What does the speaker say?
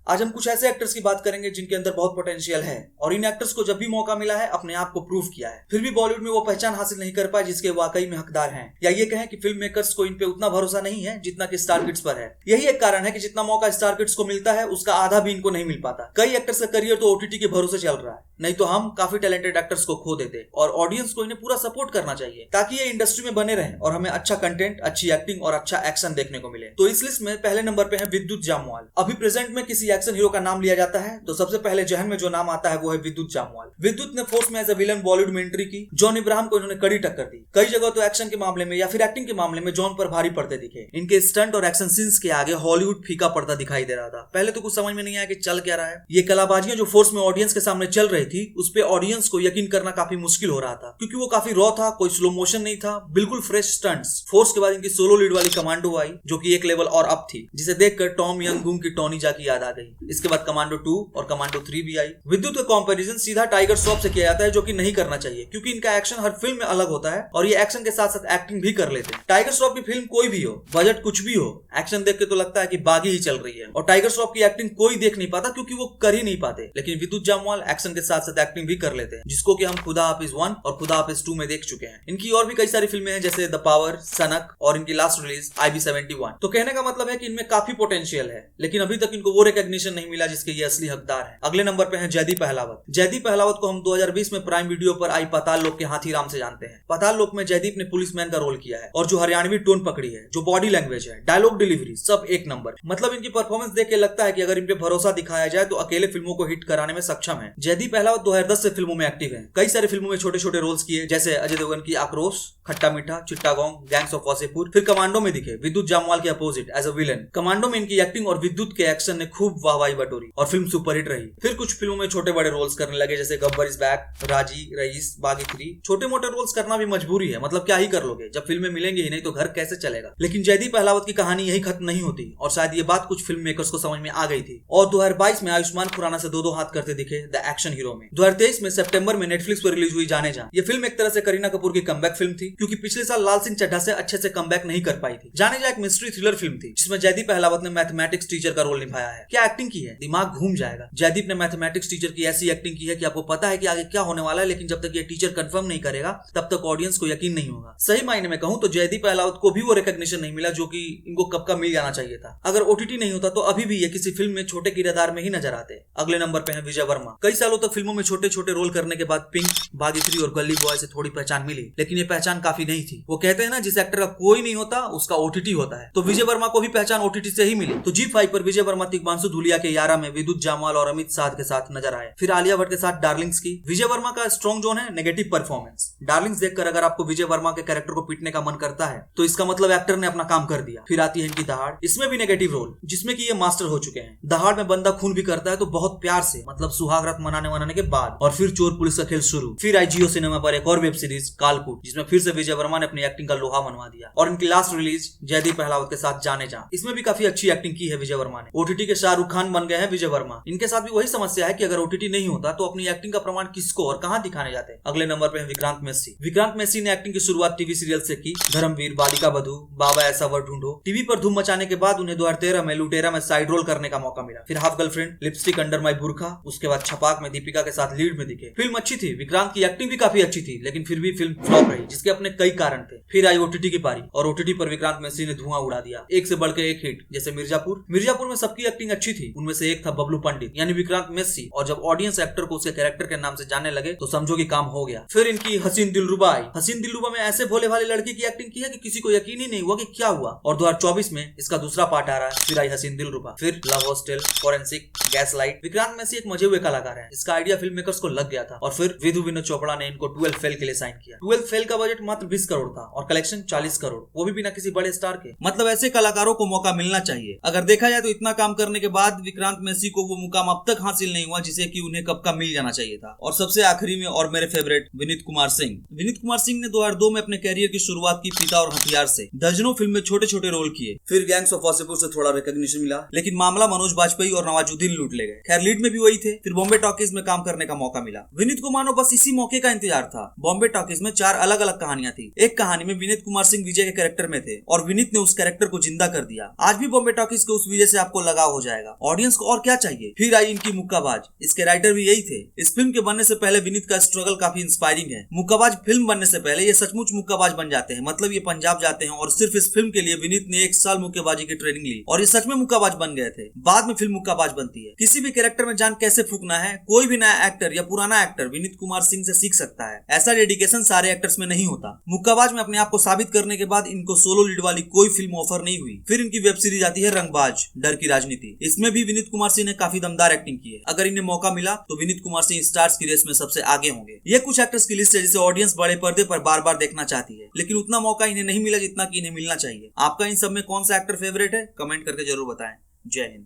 आज हम कुछ ऐसे एक्टर्स की बात करेंगे जिनके अंदर बहुत पोटेंशियल है और इन एक्टर्स को जब भी मौका मिला है अपने आप को प्रूव किया है, फिर भी बॉलीवुड में वो पहचान हासिल नहीं कर पाए जिसके वाकई में हकदार हैं। या ये कहें कि फिल्म मेकर्स को इन पे उतना भरोसा नहीं है जितना कि स्टार किड्स पर है। यही एक कारण है कि जितना मौका स्टार किड्स को मिलता है उसका आधा भी इनको नहीं मिल पाता। कई एक्टर्स का करियर तो ओटीटी के भरोसे चल रहा है, नहीं तो हम काफी टैलेंटेड एक्टर्स को खो देते। और ऑडियंस को इन्हें पूरा सपोर्ट करना चाहिए ताकि ये इंडस्ट्री में बने रहें और हमें अच्छा कंटेंट, अच्छी एक्टिंग और अच्छा एक्शन देखने को मिले। तो इस लिस्ट में पहले नंबर पे है विद्युत जामवाल। अभी प्रेजेंट में किसी एक्शन हीरो का नाम लिया जाता है तो सबसे पहले जहन में जो नाम आता है वो है विद्युत जामवाल। विद्युत ने फोर्स में एज ए विलन बॉलीवुड में एंट्री की। जॉन इब्राहिम को इन्होंने कड़ी टक्कर दी। कई जगह तो एक्शन के मामले में या फिर एक्टिंग के मामले में जॉन पर भारी पड़ते दिखे। इनके स्टंट और एक्शन सीन्स के आगे हॉलीवुड फीका पड़ता दिखाई दे रहा था। पहले तो कुछ समझ में नहीं आया कि चल क्या रहा है। ये कलाबाजियां जो फोर्स में ऑडियंस के सामने चल रही थी उस पे ऑडियंस को यकीन करना काफी मुश्किल हो रहा था क्योंकि वो काफी रॉ था, कोई स्लो मोशन नहीं था, बिल्कुल फ्रेश स्टंट्स। फोर्स के बाद इनकी सोलो लीड वाली कमांडो आई जो कि एक लेवल और अप थी, जिसे देखकर टॉम यंगूंग की टॉनी जा की याद आ गई। इसके बाद कमांडो 2 और कमांडो 3 भी आई। विद्युत का कंपैरिजन सीधा टाइगर श्रॉफ से किया जाता है जो कि नहीं करना चाहिए क्योंकि इनका एक्शन हर फिल्म में अलग होता है और ये एक्शन के साथ साथ एक्टिंग भी कर लेते हैं। टाइगर श्रॉफ की फिल्म कोई भी हो, बजट कुछ भी हो, एक्शन देख के तो लगता है कि बागी ही चल रही है और टाइगर श्रॉफ की एक्टिंग कोई देख नहीं पाता क्योंकि वो कर ही नहीं पाते। लेकिन विद्युत जामवाल एक्शन के साथ साथ एक्टिंग भी कर लेते हैं, जिसको कि हम खुदा हाफिज 1 और खुदा हाफिज 2 में देख चुके हैं। इनकी और भी कई सारी फिल्में हैं जैसे द पावर, सनक और इनकी लास्ट रिलीज IB71। तो कहने का मतलब है कि इनमें काफी पोटेंशियल है लेकिन अभी तक इनको वो रिकॉग्निशन नहीं मिला जिसके ये असली हकदार है। अगले नंबर पे है जयदीप अहलावत। जयदीप अहलावत को हम 2020 में प्राइम वीडियो पर आई पाताल लोक के हाथीराम से जानते हैं। पाताल लोक में जयदीप ने पुलिसमैन का रोल किया है और जो हरियाणवी टोन पकड़ी है, जो बॉडी लैंग्वेज है, डायलॉग डिलीवरी, सब एक नंबर। मतलब इनकी परफॉर्मेंस देख के लगता है कि अगर इन पे भरोसा दिखाया जाए तो अकेले फिल्मों को हिट कराने में सक्षम है। जयदीप अहलावत 2010 से फिल्मों में एक्टिव है। कई सारी फिल्मों में छोटे छोटे रोल्स किए जैसे अजय देवगन की आक्रोश, खट्टा मीठा, चिट्टागोंग, गैंग्स ऑफ वासेपुर। फिर कमांडो में दिखे विद्युत जामवाल के opposite as a villain. Commando में इनकी एक्टिंग और विद्युत के एक्शन ने खूब वाहवाही बटोरी और फिल्म सुपरहिट रही। फिर कुछ फिल्मों में छोटे बड़े रोल्स करने लगे जैसे गब्बर इज बैक, राजी, रईस, बागी 3। छोटे मोटे रोल्स करना भी मजबूरी है, मतलब क्या ही कर लोगे जब फिल्में मिलेंगे ही नहीं तो घर कैसे चलेगा। लेकिन जयदीप अहलावत की कहानी यही खत्म नहीं होती और शायद ये बात कुछ फिल्म मेकर्स को समझ में आ गई थी और 2022 में आयुष्मान खुराना से दो हाथ करते दिखे द एक्शन हीरो में। 2023 में सितंबर में नेटफ्लिक्स पर रिलीज हुई जाने जा। ये फिल्म एक तरह से करीना कपूर की कमबैक फिल्म थी क्योंकि पिछले साल लाल सिंह चड्ढा से अच्छे से कमबैक नहीं कर पाई थी। जाने जा एक मिस्ट्री थ्रिलर फिल्म थी जिसमें जयदीप अहलावत ने मैथमेटिक्स टीचर का रोल निभाया है। क्या एक्टिंग की है, दिमाग घूम जाएगा। जयदीप ने मैथमेटिक्स टीचर की ऐसी एक्टिंग की है कि आपको पता है कि आगे क्या होने वाला है, लेकिन जब तक ये टीचर कंफर्म नहीं करेगा तब तक ऑडियंस को यकीन नहीं होगा। सही मायने में कहूं तो जयदीप अहलावत को भी वो रिकॉग्निशन नहीं मिला जो कि इनको कब का मिल जाना चाहिए था। अगर ओटीटी नहीं होता तो अभी भी ये किसी फिल्म में छोटे किरदार में ही नजर आते। अगले नंबर पे है विजय वर्मा। कई सालों तक फिल्मों में छोटे छोटे रोल करने के बाद पिंक, बागी 3 और गली बॉय से थोड़ी पहचान मिली, लेकिन ये पहचान काफी नहीं थी। वो कहते हैं ना, जिस एक्टर का कोई नहीं होता उसका ओटीटी होता है। तो विजय वर्मा को भी पहचान ओटीटी से ही मिली। तो G5 पर विजय वर्मा तिग्मांशु धूलिया के यारा में विद्युत जामवाल और अमित साध के साथ नजर आए। फिर आलिया भट्ट के साथ डार्लिंग्स की। विजय वर्मा का स्ट्रॉन्ग जोन है नेगेटिव परफॉर्मेंस। डार्लिंग्स देखकर अगर आपको विजय वर्मा के कैरेक्टर को पीटने का मन करता है तो इसका मतलब एक्टर ने अपना काम कर दिया। फिर आती है इनकी दहाड़। इसमें भी नेगेटिव रोल जिसमें कि ये मास्टर हो चुके हैं। दहाड़ में बंदा खून भी करता है तो बहुत प्यार से, मतलब सुहागरात मनाने के बाद। और फिर चोर पुलिस का खेल शुरू। फिर आई जियो सिनेमा पर एक और वेब सीरीज कालकूट, जिसमें फिर से विजय वर्मा ने अपनी एक्टिंग का लोहा मनवा दिया। और इनकी लास्ट रिलीज जयदीप अहलावत के साथ जाने जा। इसमें भी काफी अच्छी एक्टिंग की है विजय वर्मा ने। ओटीटी के शाहरुख खान बन गए हैं विजय वर्मा। इनके साथ भी वही समस्या है कि अगर ओटीटी नहीं होता तो अपनी एक्टिंग का प्रमाण किसको और कहां दिखाने जाते। अगले नंबर पे है विक्रांत मैसी। विक्रांत मैसी ने एक्टिंग की शुरुआत टीवी सीरियल से की। धर्मवीर, बालिका बधू, बाबा ऐसा वर ढूंढो। टीवी पर धूम मचाने के बाद उन्हें 2013 में लुटेरा में साइड रोल करने का मौका मिला। फिर half girlfriend, lipstick under my बुरखा, उसके बाद छपाक में दीपिका के साथ लीड में दिखे। फिल्म अच्छी थी, विक्रांत की एक्टिंग भी काफी अच्छी थी, लेकिन फिर भी फिल्म फ्लॉप रही जिसके अपने कई कारण थे। फिर आई ओटीटी की पारी और ओटीटी पर विक्रांत मैसी ने धुआं उड़ा दिया। एक से बढ़ के एक हिट, जैसे मिर्जापुर। मिर्जापुर में सबकी एक्टिंग अच्छी थी, उनमें से एक था बबलू पंडित यानी विक्रांत मैसी। और जब ऑडियंस एक्टर को उसके कैरेक्टर के नाम से जानने लगे तो समझो कि काम हो गया। फिर इनकी हसीन दिलरुबा आई। हसीन दिलरुबा में ऐसे भोले भाले लड़की की एक्टिंग की है कि किसी को यकीन ही नहीं हुआ कि क्या हुआ। और 2024 में इसका दूसरा पार्ट आ रहा है। फिर आई हसीन दिलरुबा, फिर Love Hostel, Forensic, Gaslight. Vikrant Massey एक मजे हुए कलाकार है। इसका आइडिया फिल्म मेकर्स को लग गया था और फिर विधु विनोद चोपड़ा ने इनको 12 फेल के लिए साइन किया। 12 फेल का बजट मात्र 20 करोड़ था और कलेक्शन 40 करोड़, वो भी बिना किसी बड़े स्टार के। मतलब ऐसे कलाकारों को मौका मिलना चाहिए। अगर देखा जाए तो इतना काम करने के बाद विक्रांत मैसी को वो मुकाम अब तक हासिल नहीं हुआ जिसे कि उन्हें कब का मिल जाना चाहिए था। और सबसे आखिरी में और मेरे फेवरेट विनीत कुमार सिंह। विनीत कुमार सिंह ने 2002 में अपने कैरियर की शुरुआत की पिता और हथियार से। दर्जनों फिल्म में छोटे छोटे रोल किए। फिर गैंग्स ऑफ वासेपुर से थोड़ा रिकॉग्निशन मिला, लेकिन मामला मनोज बाजपेयी और नवाजुद्दीन लूट ले गए। खैर लीड में भी वही थे। फिर बॉम्बे टॉकीज में काम काम करने का मौका मिला। विनीत को मानो बस इसी मौके का इंतजार था। बॉम्बे टॉकीज में 4 अलग अलग कहानियां थी। एक कहानी में विनीत कुमार सिंह विजय के कैरेक्टर में थे और विनीत ने उस कैरेक्टर को जिंदा कर दिया। आज भी बॉम्बे टॉकीज के उस विजय से आपको लगाव हो जाएगा। ऑडियंस को और क्या चाहिए। फिर आई इनकी मुक्काबाज। इसके राइटर भी यही थे। इस फिल्म के बनने से पहले विनीत का स्ट्रगल काफी इंस्पायरिंग है। मुक्काबाज फिल्म बनने से पहले ये सचमुच मुक्काबाज बन जाते हैं, मतलब ये पंजाब जाते हैं और सिर्फ इस फिल्म के लिए विनीत ने 1 साल मुक्केबाजी की ट्रेनिंग ली और ये सच में मुक्काबाज बन गए थे। बाद में फिल्म मुक्काबाज बनती है। किसी भी कैरेक्टर में जान कैसे फूंकना है, कोई भी नया एक्टर या पुराना एक्टर विनीत कुमार सिंह से सीख सकता है। ऐसा डेडिकेशन सारे एक्टर्स में नहीं होता। मुक्काबाज में अपने आप को साबित करने के बाद इनको सोलो लीड वाली कोई फिल्म ऑफर नहीं हुई। फिर इनकी वेब सीरीज आती है रंगबाज, डर की राजनीति। इसमें भी विनीत कुमार सिंह ने काफी दमदार एक्टिंग की है। अगर इन्हें मौका मिला तो विनीत कुमार सिंह स्टार्स की रेस में सबसे आगे होंगे। ये कुछ एक्टर्स की लिस्ट है जिसे ऑडियंस बड़े पर्दे पर बार बार देखना चाहती है, लेकिन उतना मौका इन्हें नहीं मिला जितना कि इन्हें मिलना चाहिए। आपका इन सब में कौन सा एक्टर फेवरेट है, कमेंट करके जरूर बताएं। जय हिंद।